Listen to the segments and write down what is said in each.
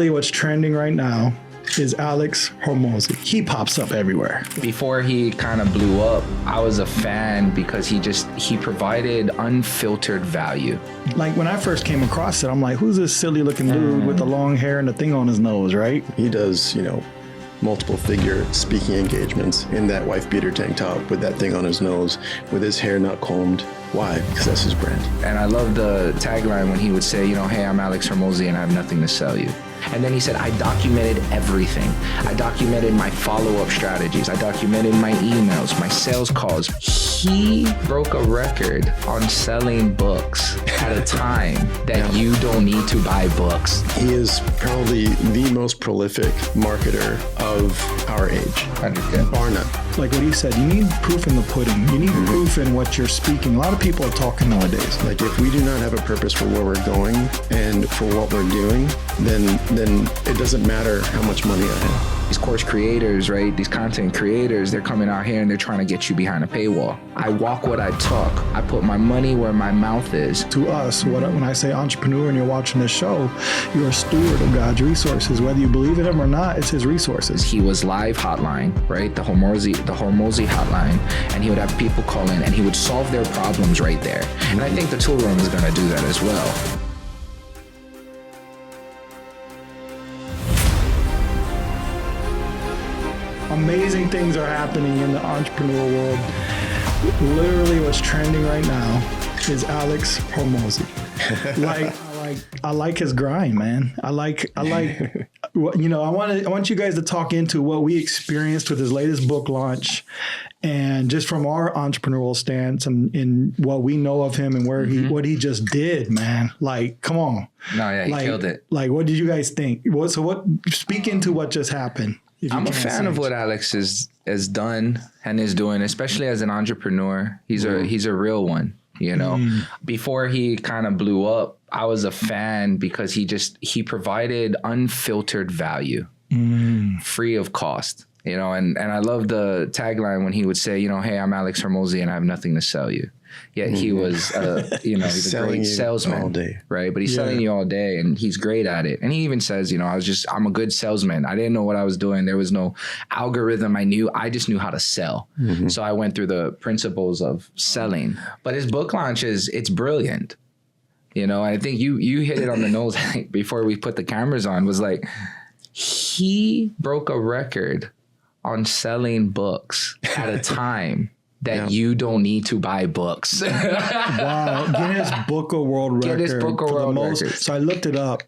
literally what's trending right now is Alex Hormozi. He pops up everywhere. Before he kind of blew up, I was a fan because he provided unfiltered value. Like when I first came across it, I'm like, who's this silly looking dude with the long hair and the thing on his nose, right? He does, multiple figure speaking engagements in that wife beater tank top with that thing on his nose, with his hair not combed. Why? Because that's his brand. And I love the tagline when he would say, hey, I'm Alex Hormozi and I have nothing to sell you. And then he said, I documented everything. I documented my follow-up strategies. I documented my emails, my sales calls. He broke a record on selling books at a time that you don't need to buy books. He is probably the most prolific marketer of our age. 100%. Bar none. Like what he said, you need proof in the pudding. You need proof in what you're speaking. A lot of people are talking nowadays. Like if we do not have a purpose for where we're going and for what we're doing, then it doesn't matter how much money I have. These course creators, right? These content creators, they're coming out here and they're trying to get you behind a paywall. I walk what I talk. I put my money where my mouth is. To us, when I say entrepreneur and you're watching this show, you're a steward of God's resources. Whether you believe in him or not, it's his resources. He was live hotline, right? The Hormozi hotline, and he would have people call in and he would solve their problems right there. And I think the tool room is going to do that as well. Amazing things are happening in the entrepreneur world. Literally what's trending right now is Alex Hormozi. I like his grind, man. I want you guys to talk into what we experienced with his latest book launch, and just from our entrepreneurial stance and in what we know of him and where what he just did, man. Like, come on. No, yeah, he killed it. Like, what did you guys think? Speak into what just happened. I'm a fan of what Alex has done and is doing, especially as an entrepreneur. He's a real one, Before he kind of blew up, I was a fan because he provided unfiltered value, free of cost, and I love the tagline when he would say, hey, I'm Alex Hormozi and I have nothing to sell you. Yet he was, he's a great salesman, all day. Right? But he's selling you all day and he's great at it. And he even says, I'm a good salesman. I didn't know what I was doing. There was no algorithm I just knew how to sell. So I went through the principles of selling. But his book launch it's brilliant. I think you hit it on the nose before we put the cameras on, was like, he broke a record on selling books at a time that you don't need to buy books. Wow. Guinness Book of World Record. Guinness Book of World Record. So I looked it up.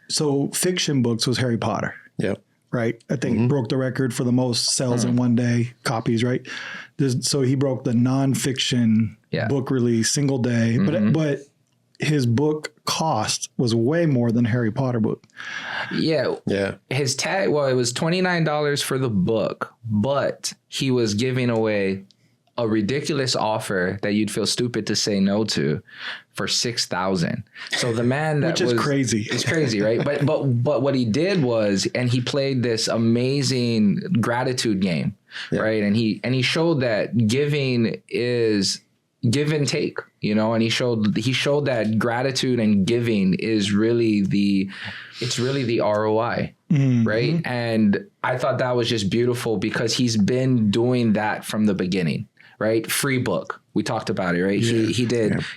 So fiction books was Harry Potter. Yep. Right? I think broke the record for the most sales in one day, copies, right? So he broke the nonfiction book release single day. But his book cost was way more than Harry Potter book. Yeah. His tag, it was $29 for the book, but he was giving away a ridiculous offer that you'd feel stupid to say no to for $6,000. So the man which is crazy. It's crazy, right? But what he did was, and he played this amazing gratitude game, right? And he showed that giving is give and take, and he showed that gratitude and giving is really the ROI, right? And I thought that was just beautiful because he's been doing that from the beginning, right? Free book. We talked about it, right? Yeah.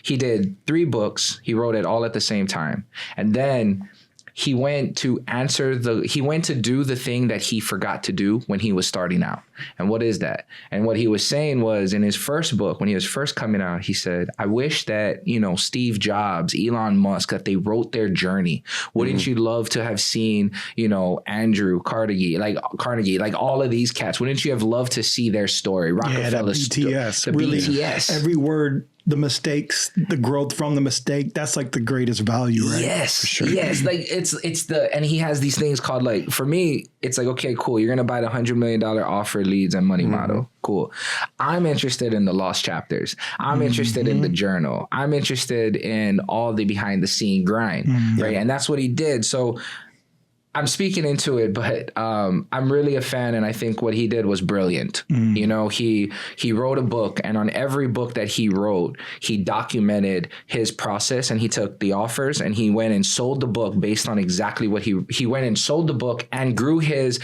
He did 3 books. He wrote it all at the same time. And then he went to do the thing that he forgot to do when he was starting out. And what is that? And what he was saying was, in his first book, when he was first coming out, he said, I wish that, Steve Jobs, Elon Musk, that they wrote their journey. Wouldn't you love to have seen, Andrew Carnegie, like all of these cats? Wouldn't you have loved to see their story? Rockefeller, BTS. Every word, the mistakes, the growth from the mistake, that's like the greatest value, right? Yes, for sure. Yes. Like and he has these things called, like, for me, it's like, okay, cool. You're going to buy the $100 million offer, leads, and money model. Cool. I'm interested in the lost chapters. I'm interested in the journal. I'm interested in all the behind the scene grind, right? And that's what he did. So I'm speaking into it, but I'm really a fan, and I think what he did was brilliant. You know, he wrote a book, and on every book that he wrote, he documented his process, and he took the offers and he went and sold the book based on exactly what he went and sold the book and grew his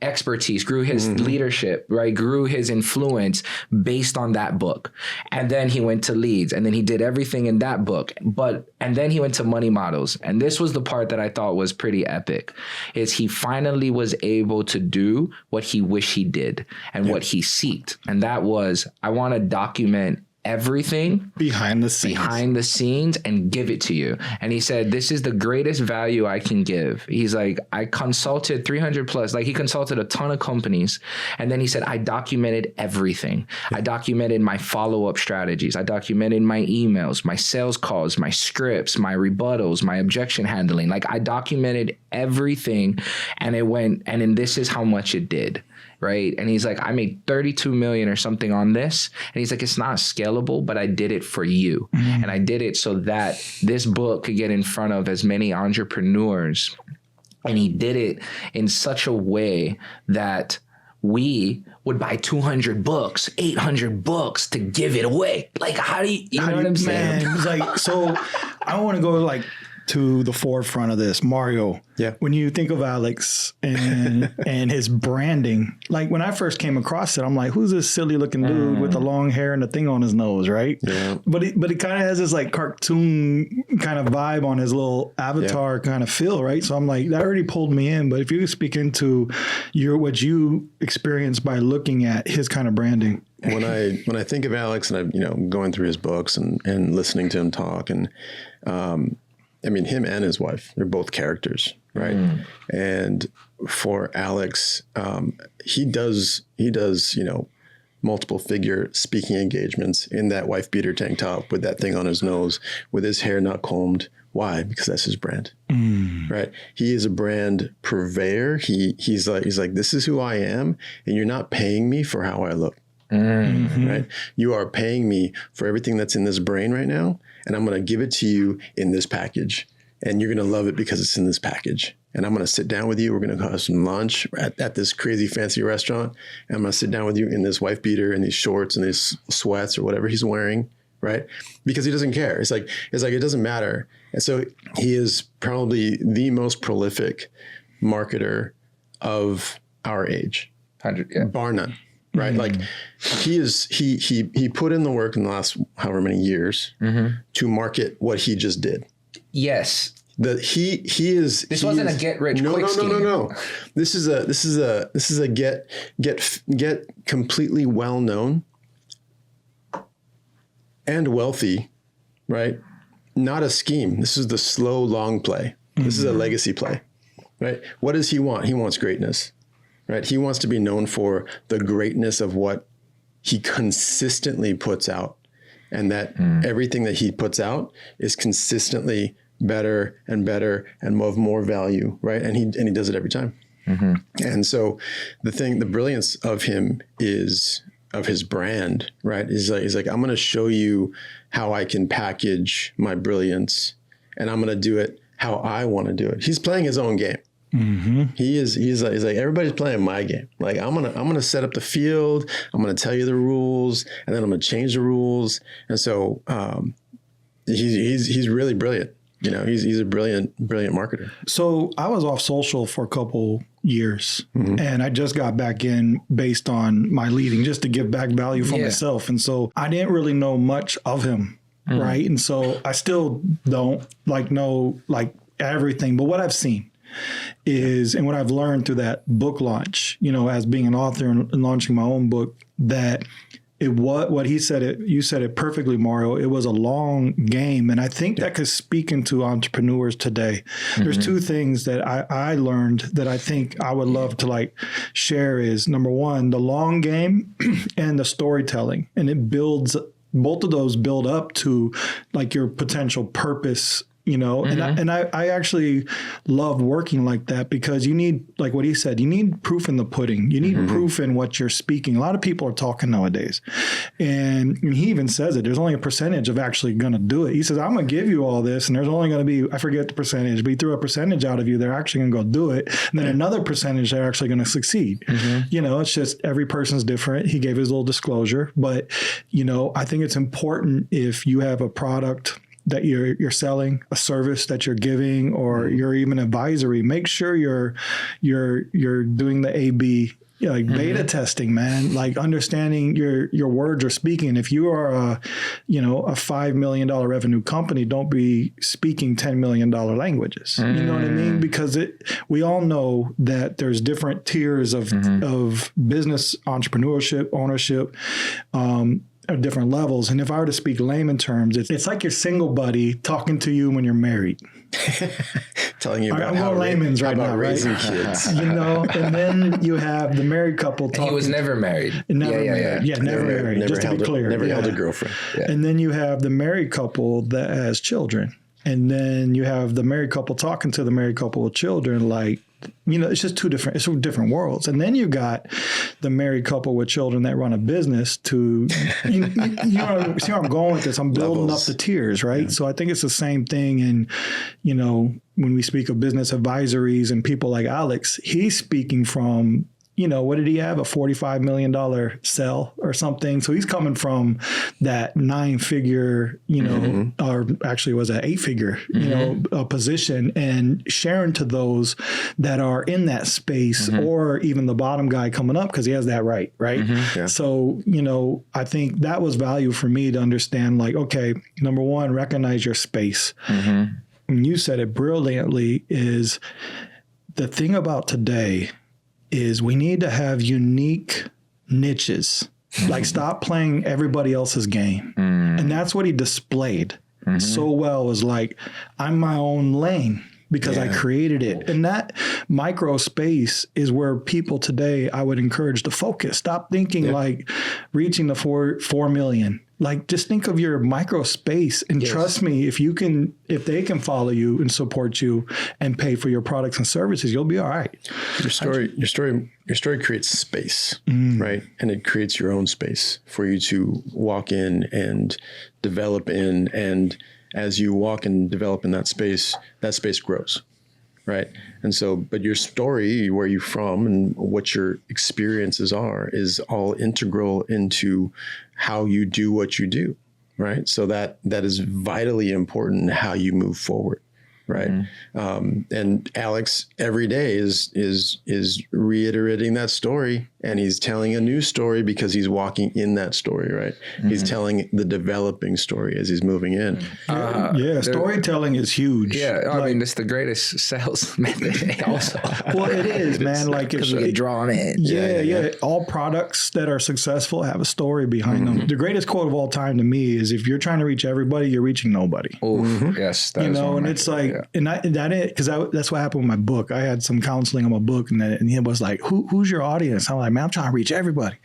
expertise, grew his leadership, right? Grew his influence based on that book. And then he went to leads, and then he did everything in that book. And then he went to money models. And this was the part that I thought was pretty epic, is he finally was able to do what he wished he did and what he seeked. And that was, I want to document everything behind the scenes and give it to you. And he said, this is the greatest value I can give. He's like, I consulted 300 plus, like he consulted a ton of companies. And then he said, I documented everything. I documented my follow-up strategies. I documented my emails, my sales calls, my scripts, my rebuttals, my objection handling. Like I documented everything, and it went, and then this is how much it did. Right. And he's like, I made 32 million or something on this. And he's like, it's not scalable, but I did it for you. And I did it so that this book could get in front of as many entrepreneurs. And he did it in such a way that we would buy 200 books, 800 books to give it away. Like, how do you know what I'm saying? It's like, so I want to go like to the forefront of this, Mario. Yeah. When you think of Alex and his branding, like when I first came across it, I'm like, who's this silly looking dude with the long hair and the thing on his nose, right? Yeah. But it kind of has this like cartoon kind of vibe on his little avatar kind of feel, right? So I'm like, that already pulled me in. But if you could speak into what you experienced by looking at his kind of branding. When I think of Alex, and I'm going through his books and listening to him talk, and I mean, him and his wife, they're both characters, right? And for Alex, he does, multiple figure speaking engagements in that wife beater tank top with that thing on his nose, with his hair not combed. Why? Because that's his brand, right? He is a brand purveyor. He's like, this is who I am, and you're not paying me for how I look. Right? You are paying me for everything that's in this brain right now, and I'm going to give it to you in this package, and you're going to love it because it's in this package. And I'm going to sit down with you. We're going to have some lunch at this crazy fancy restaurant, and I'm going to sit down with you in this wife beater and these shorts and these sweats or whatever he's wearing, right? Because he doesn't care. It's like it doesn't matter. And so he is probably the most prolific marketer of our age, bar none. Right. Like he put in the work in the last however many years to market what he just did. Yes. This wasn't a get rich quick scheme. No. This is a get completely well known and wealthy, right? Not a scheme. This is the slow, long play. This is a legacy play, right? What does he want? He wants greatness. Right. He wants to be known for the greatness of what he consistently puts out, and that everything that he puts out is consistently better and better and of more value. Right. And he does it every time. And so the brilliance of him is of his brand. Right. He's like, I'm going to show you how I can package my brilliance, and I'm going to do it how I want to do it. He's playing his own game. He's like, everybody's playing my game. Like, I'm gonna set up the field. I'm gonna tell you the rules, and then I'm gonna change the rules. And so he's really brilliant. He's a brilliant marketer. So I was off social for a couple years, and I just got back in based on my leading, just to give back value for myself. And so I didn't really know much of him, right? And so I still don't know everything, but what I've seen is, and what I've learned through that book launch, as being an author and launching my own book, that what he said, you said it perfectly, Mario. It was a long game. And I think that could speak into entrepreneurs today. There's two things that I learned that I think I would love to share is, number one, the long game and the storytelling. And it builds, both of those build up to your potential purpose you know, and I actually love working like that because you need, like what he said, you need proof in the pudding. You need proof in what you're speaking. A lot of people are talking nowadays. And he even says it, there's only a percentage of actually going to do it. He says, I'm going to give you all this. And there's only going to be, I forget the percentage, but he threw a percentage out of you. They're actually going to go do it. And then another percentage, they're actually going to succeed. You know, it's just every person's different. He gave his little disclosure. But, you know, I think it's important if you have a product that you're selling, a service that you're giving, or you're even advisory, make sure you're doing the A/B, like beta testing, man, like understanding your words are speaking. If you are a $5 million revenue company, don't be speaking $10 million languages. You know what I mean? Because we all know that there's different tiers of business entrepreneurship, ownership, at different levels. And if I were to speak layman terms, it's like your single buddy talking to you when you're married. Telling you about I'm going layman's right now, raising right? kids. You know, and then you have the married couple talking. He was never married. Never married. Yeah, never married. Never just to be clear. Never held a girlfriend. Yeah. And then you have the married couple that has children. And then you have the married couple talking to the married couple with children, like, you know, it's just it's different worlds. And then you got the married couple with children that run a business to, you know, see where I'm going with this. I'm building up the tiers, right? Yeah. So I think it's the same thing. And, you know, when we speak of business advisories and people like Alex, he's speaking from, you know, what did he have? A $45 million sell or something. So he's coming from that 9-figure, you know, or actually was an 8-figure, you know, position, and sharing to those that are in that space, or even the bottom guy coming up, because he has that right. Yeah. So, you know, I think that was value for me to understand, like, okay, number one, recognize your space. And you said it brilliantly, is the thing about today is we need to have unique niches. Like, stop playing everybody else's game. And that's what he displayed so well, was like, I'm my own lane because I created it. And that micro space is where people today, I would encourage to focus. Stop thinking like reaching the 4 million. Like, just think of your micro space, and trust me, if they can follow you and support you and pay for your products and services, you'll be all right. Your story creates space, right? And it creates your own space for you to walk in and develop in. And as you walk and develop in that space grows. Right. And so, but your story, where you're from and what your experiences are, is all integral into how you do what you do. Right. So that is vitally important in how you move forward. Right. And Alex every day is reiterating that story, and he's telling a new story because he's walking in that story. Right. He's telling the developing story as he's moving in. Storytelling is huge. Yeah. I mean, it's the greatest sales method also. Well, it is, man. Like, because we get drawn in. Yeah. All products that are successful have a story behind them. The greatest quote of all time to me is, if you're trying to reach everybody, you're reaching nobody. Yes. You know, and it's like, and that's what happened with my book. I had some counseling on my book, and he was like, who's your audience? I'm like, man, I'm trying to reach everybody.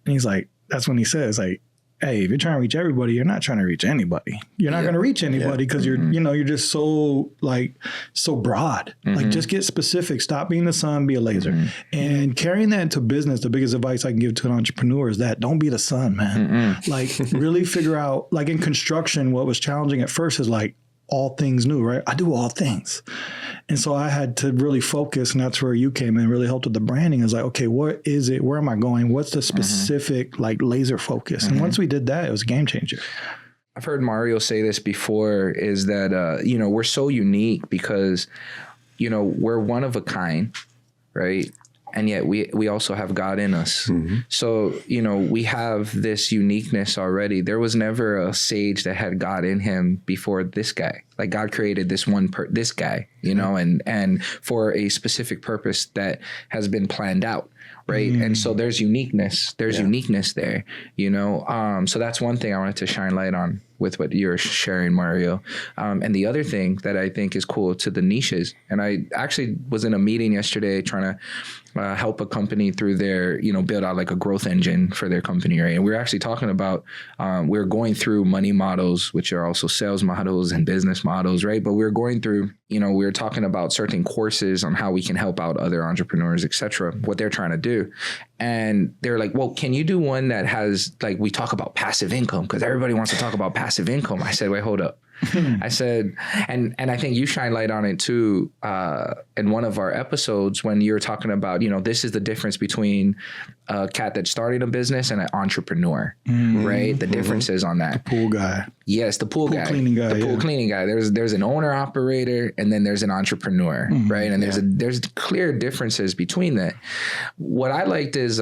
And he's like, that's when he says, like, hey, if you're trying to reach everybody, you're not trying to reach anybody. You're not going to reach anybody because you're just so broad. Like, just get specific. Stop being the sun, be a laser. And carrying that into business, the biggest advice I can give to an entrepreneur is that don't be the sun, man. Like, really figure out, like in construction, what was challenging at first is like, all things new, right? I do all things. And so I had to really focus, and that's where you came in, really helped with the branding. Is like, okay, what is it? Where am I going? What's the specific, like, laser focus? And once we did that, it was a game changer. I've heard Mario say this before, is that, you know, we're so unique because, you know, we're one of a kind, right? And yet we also have God in us. So, you know, we have this uniqueness already. There was never a sage that had God in him before this guy. Like, God created this this guy, you know, and for a specific purpose that has been planned out. Right. And so there's uniqueness. There's uniqueness there, you know. So that's one thing I wanted to shine light on with what you're sharing, Mario. And the other thing that I think is cool to the niches, and I actually was in a meeting yesterday trying to help a company through their, you know, build out like a growth engine for their company, right? And we were actually talking about, we're going through money models, which are also sales models and business models. models, right? But we were going through, we were talking about certain courses on how we can help out other entrepreneurs, et cetera, what they're trying to do. And they're like, well, can you do one that has, like, we talk about passive income because everybody wants to talk about passive income. I said, wait, hold up. I said, and I think you shine light on it too, in one of our episodes when you're talking about, this is the difference between a cat that's starting a business and an entrepreneur, right? The differences on that. The pool guy. Yes, the pool guy. Cleaning guy. The pool cleaning guy. There's an owner operator and then there's an entrepreneur, right? And there's clear differences between that. What I liked is,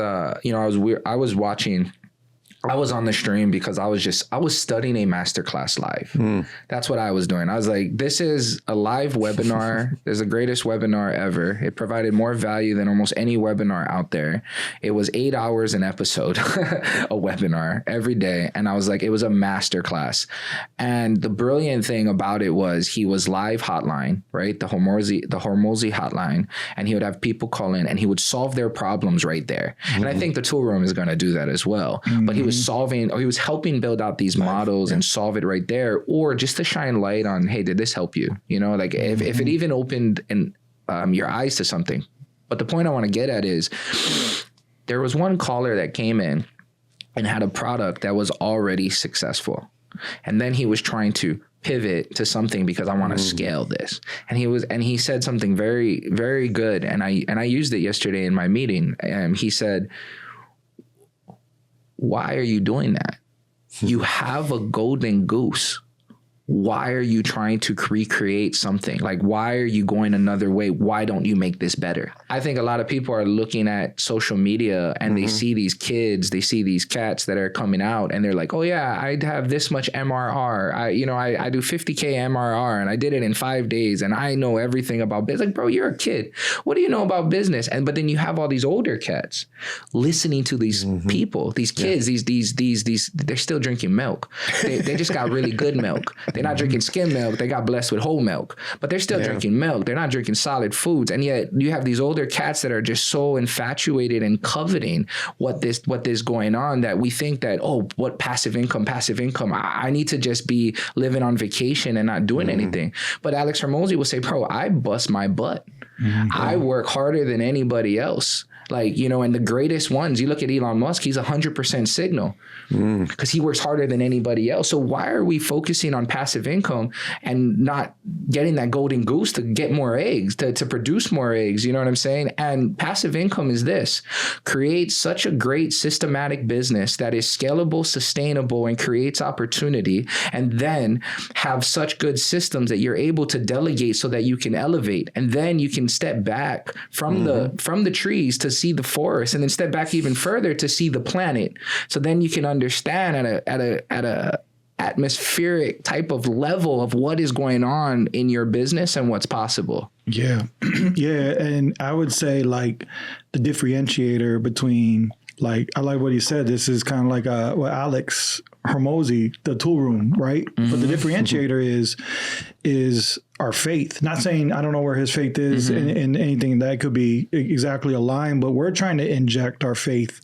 I was on the stream because I was studying a masterclass live. That's what I was doing. I was like, this is a live webinar. It's the greatest webinar ever. It provided more value than almost any webinar out there. It was 8 hours an episode, a webinar every day. And I was like, it was a masterclass. And the brilliant thing about it was he was live hotline, right? The Hormozi hotline. And he would have people call in and he would solve their problems right there. And I think the tool room is going to do that as well. But he was helping build out these models and solve it right there, or just to shine light on, hey, did this help you? Like if it even opened your eyes to something. But the point I want to get at is there was one caller that came in and had a product that was already successful. And then he was trying to pivot to something because I want to scale this. And he said something very, very good. And I used it yesterday in my meeting. And he said, why are you doing that? You have a golden goose. Why are you trying to recreate something? Like, why are you going another way? Why don't you make this better? I think a lot of people are looking at social media and they see these kids, they see these cats that are coming out and they're like, oh yeah, I have this much MRR. I do 50K MRR and I did it in 5 days and I know everything about business. Like, bro, you're a kid. What do you know about business? But then you have all these older cats listening to these people, these kids, these, they're still drinking milk. They just got really good milk. They're not drinking skim milk. They got blessed with whole milk, but they're still drinking milk. They're not drinking solid foods. And yet you have these older cats that are just so infatuated and coveting what is going on that we think that, oh, what passive income. I need to just be living on vacation and not doing anything. But Alex Hormozi will say, bro, I bust my butt. I work harder than anybody else. And the greatest ones, you look at Elon Musk, he's 100% signal because he works harder than anybody else. So why are we focusing on passive income and not getting that golden goose to get more eggs, to produce more eggs? You know what I'm saying? And passive income is this: create such a great systematic business that is scalable, sustainable, and creates opportunity. And then have such good systems that you're able to delegate so that you can elevate. And then you can step back from the trees to see the forest, and then step back even further to see the planet. So then you can understand at a atmospheric type of level of what is going on in your business and what's possible. Yeah. Yeah. And I would say like the differentiator between, like, I like what he said. This is kind of like what Alex Hormozi, the tool room, right? But the differentiator is our faith. Not saying I don't know where his faith is in anything that could be exactly aligned, but we're trying to inject our faith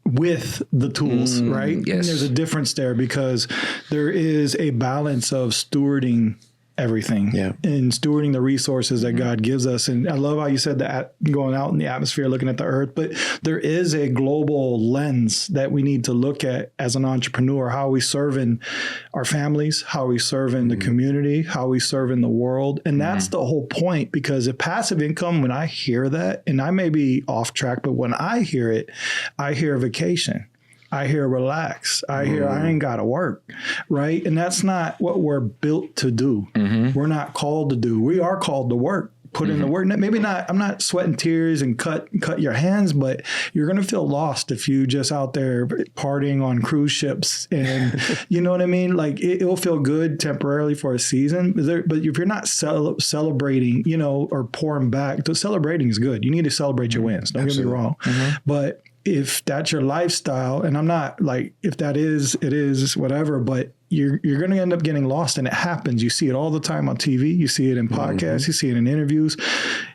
with the tools, right? Yes. And there's a difference there because there is a balance of stewarding everything and stewarding the resources that God gives us. And I love how you said that, going out in the atmosphere, looking at the earth, but there is a global lens that we need to look at as an entrepreneur. How are we serving our families? How are we serving the community? How are we serving the world? And that's the whole point, because if passive income, when I hear that, and I may be off track, but when I hear it, I hear vacation. I hear relax. I hear I ain't got to work, right? And that's not what we're built to do. We're not called to do. We are called to work, put in the work. Maybe not, I'm not sweating tears and cut your hands, but you're going to feel lost if you just out there partying on cruise ships. And you know what I mean? Like it'll feel good temporarily for a season, but if you're not celebrating, or pouring back, celebrating is good. You need to celebrate your wins. Don't get me wrong. But if that's your lifestyle, and I'm not like, if that is, it is whatever, but you're going to end up getting lost, and it happens. You see it all the time on TV. You see it in podcasts. You see it in interviews.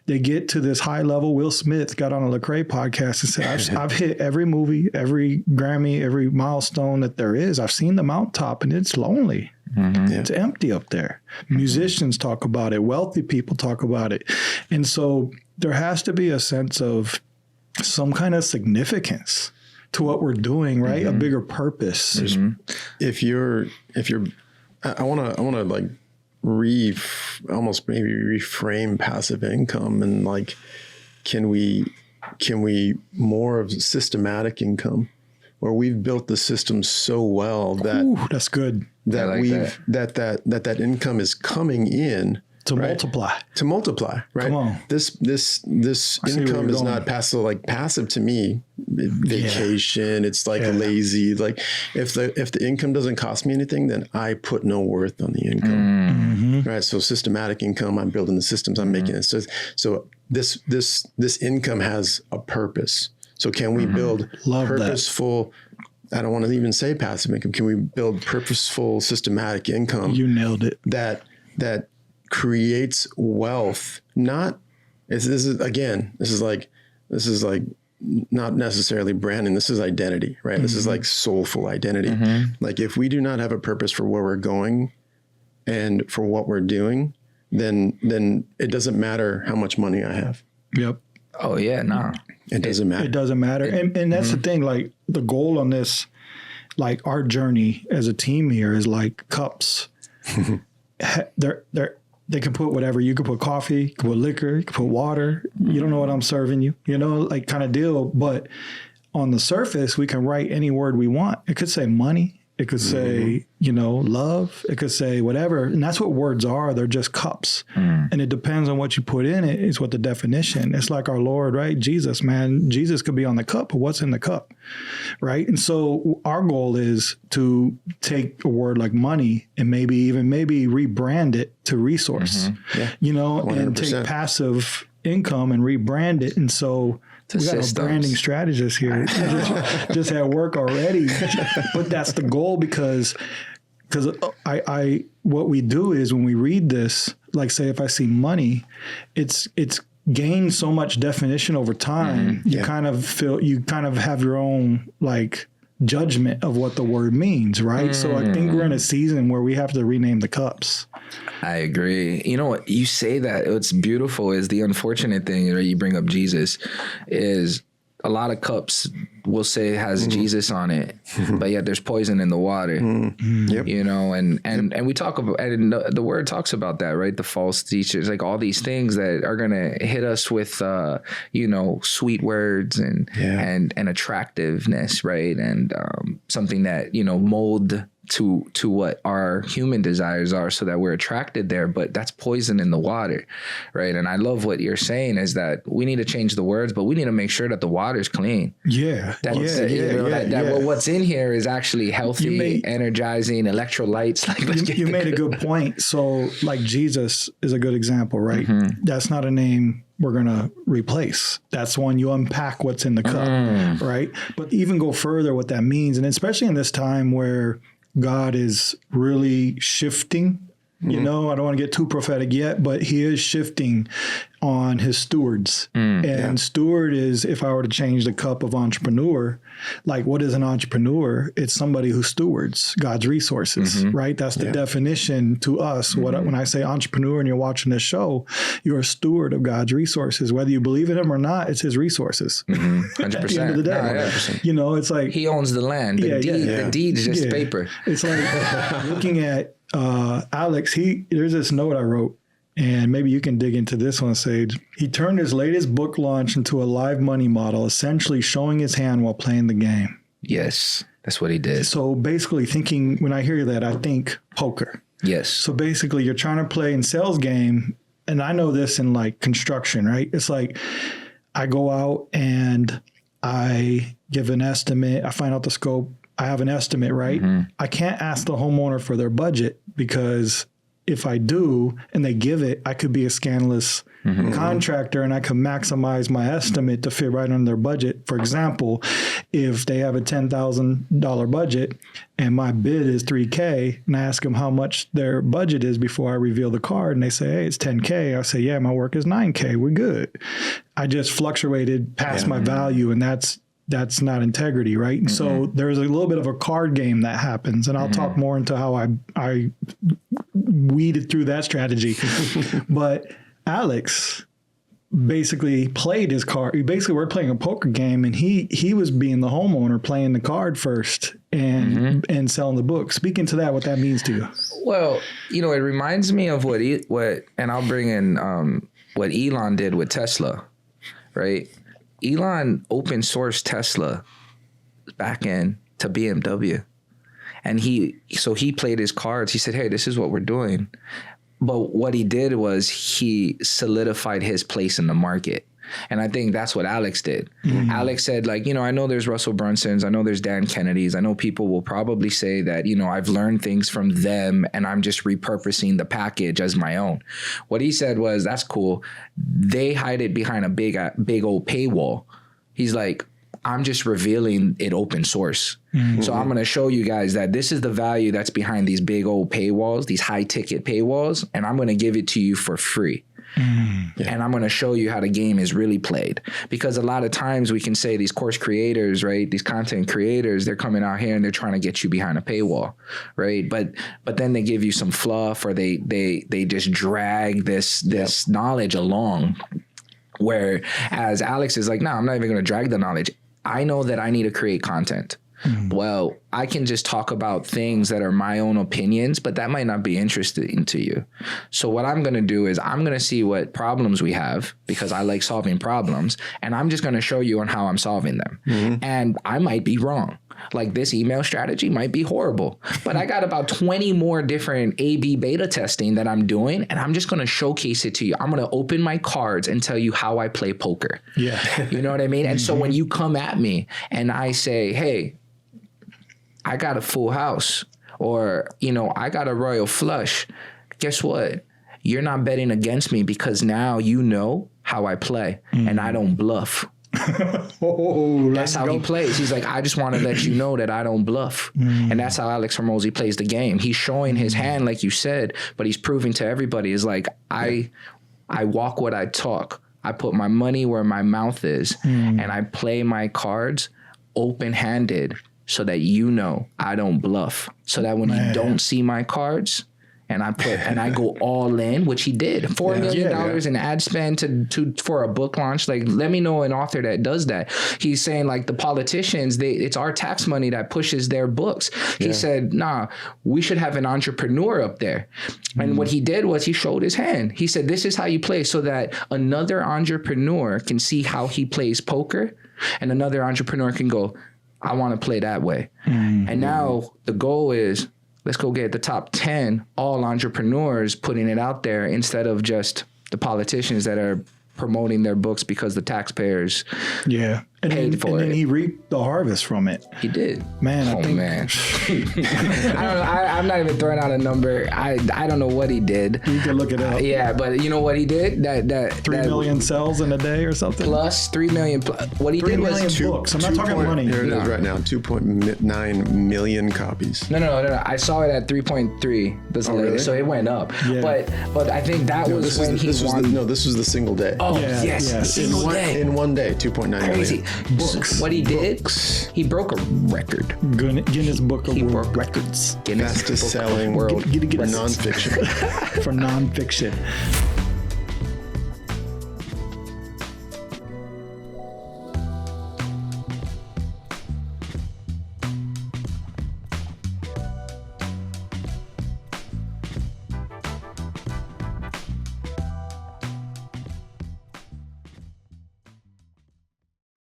They get to this high level. Will Smith got on a Lecrae podcast and said, I've hit every movie, every Grammy, every milestone that there is. I've seen the mountaintop, and it's lonely. It's empty up there. Musicians talk about it. Wealthy people talk about it. And so there has to be a sense of some kind of significance to what we're doing, right? A bigger purpose. If you're, I want to like almost maybe reframe passive income, and like, can we more of systematic income, where we've built the system so well that that's good, that like that income is coming in to multiply, right? Come on. This income is not passive to me. Vacation, it's like lazy. Like if the income doesn't cost me anything, then I put no worth on the income, right? So systematic income, I'm building the systems, I'm making it. So this income has a purpose. So can we build purposeful? I don't want to even say passive income. Can we build purposeful, systematic income? You nailed it. That creates wealth. This is like not necessarily branding. This is identity, right? This is like soulful identity. Like if we do not have a purpose for where we're going and for what we're doing, then it doesn't matter how much money I have. Yep. Oh yeah, no. It doesn't matter. It doesn't matter. And that's the thing, like the goal on this, like our journey as a team here is like cups. They can put whatever. You can put coffee, you can put liquor, you can put water. You don't know what I'm serving you, like kind of deal. But on the surface, we can write any word we want. It could say money. It could say, love. It could say whatever. And that's what words are. They're just cups. And it depends on what you put in it is what the definition. It's like our Lord, right? Jesus, man. Jesus could be on the cup, but what's in the cup, right? And so our goal is to take a word like money and maybe rebrand it to resource, and 100%. take passive income and rebrand it. And so we got a branding strategist here just at work already. But that's the goal because what we do is when we read this, like say if I see money, it's gained so much definition over time. You kind of have your own like judgment of what the word means, right? So I think we're in a season where we have to rename the cups. I agree. You know what? You say that it's beautiful is the unfortunate thing, right? You bring up Jesus is a lot of cups will say it has Jesus on it, but yet there's poison in the water, and we talk about, and the word talks about that, right? The false teachers, like all these things that are going to hit us with, sweet words and attractiveness, right? And something that, mold to what our human desires are so that we're attracted there, but that's poison in the water, right? And I love what you're saying is that we need to change the words, but we need to make sure that the water's clean. What's in here is actually healthy, energizing, electrolytes. You made a good point. So like Jesus is a good example, right? That's not a name we're going to replace. That's one you unpack what's in the cup, right? But even go further what that means. And especially in this time where God is really shifting, I don't want to get too prophetic yet, but he is shifting on his stewards. Steward is, if I were to change the cup of entrepreneur, like what is an entrepreneur? It's somebody who stewards God's resources, right? That's the definition to us. When I say entrepreneur and you're watching this show, you're a steward of God's resources. Whether you believe in him or not, it's his resources. 100%. At the end of the day, 100%. It's like he owns the land. The deed is just paper. It's like looking at Alex. There's this note I wrote. And maybe you can dig into this one, Sage. He turned his latest book launch into a live money model, essentially showing his hand while playing the game. Yes, that's what he did. So basically when I hear that, I think poker. Yes. So basically you're trying to play in sales game. And I know this in like construction, right? It's like I go out and I give an estimate. I find out the scope. I have an estimate, right? I can't ask the homeowner for their budget because if I do and they give it, I could be a scandalous contractor and I can maximize my estimate to fit right on their budget. For example, if they have a $10,000 budget and my bid is $3K, and I ask them how much their budget is before I reveal the card, and they say, hey, it's $10K. I say, yeah, my work is $9K. We're good. I just fluctuated past my value, and that's not integrity, right? And so there's a little bit of a card game that happens, and I'll talk more into how I weeded through that strategy. But Alex basically played his card. Basically, we're playing a poker game, and he was being the homeowner, playing the card first and selling the book. Speaking to that, what that means to you? Well, it reminds me of what and I'll bring in what Elon did with Tesla, right? Elon open sourced Tesla back in to BMW. And he played his cards. He said, hey, this is what we're doing. But what he did was he solidified his place in the market. And I think that's what Alex did. Alex said, like, I know there's Russell Brunsons. I know there's Dan Kennedys. I know people will probably say that, I've learned things from them and I'm just repurposing the package as my own. What he said was, that's cool. They hide it behind a big old paywall. He's like, I'm just revealing it open source. So I'm going to show you guys that this is the value that's behind these big old paywalls, these high ticket paywalls, and I'm going to give it to you for free. And I'm going to show you how the game is really played. Because a lot of times we can say these course creators, right? These content creators, they're coming out here and they're trying to get you behind a paywall, right? But then they give you some fluff, or they just drag this knowledge along. Whereas Alex is like, no, I'm not even going to drag the knowledge. I know that I need to create content. Well, I can just talk about things that are my own opinions, but that might not be interesting to you. So what I'm going to do is I'm going to see what problems we have, because I like solving problems, and I'm just going to show you on how I'm solving them. And I might be wrong. Like, this email strategy might be horrible, but I got about 20 more different A/B beta testing that I'm doing, and I'm just going to showcase it to you. I'm going to open my cards and tell you how I play poker. Yeah. You know what I mean? And so when you come at me and I say, hey, I got a full house, or, I got a royal flush, guess what? You're not betting against me, because now you know how I play and I don't bluff. That's how he plays. He's like, I just want to let you know that I don't bluff. And that's how Alex Hormozi plays the game. He's showing his hand, like you said, but he's proving to everybody, is like, I walk what I talk. I put my money where my mouth is, and I play my cards open-handed, so that I don't bluff. So that when you don't see my cards, and I go all in, which he did, $4 million in ad spend for a book launch. Like, let me know an author that does that. He's saying, like, the politicians, it's our tax money that pushes their books. He said, nah, we should have an entrepreneur up there. And what he did was he showed his hand. He said, this is how you play, so that another entrepreneur can see how he plays poker, and another entrepreneur can go, I want to play that way. And now the goal is, let's go get the top 10 all entrepreneurs putting it out there, instead of just the politicians that are promoting their books because the taxpayers paid for it. And then he reaped the harvest from it. He did. Man, man. I'm not even throwing out a number. I don't know what he did. You can look it up. Yeah, but you know what he did? That 3 million sales in a day or something? Plus 3 million. What he did was books. I'm not talking money. Here it is right now, 2.9 million copies. No. I saw it at 3.3. That's latest, really? So it went up. Yeah. But I think that was when he won. This was the single day. Oh, yes. Single day. In one day, 2.9 Crazy. million. Books. What he did, he broke a record. Guinness Book of World Records. Fastest selling world for nonfiction. For nonfiction.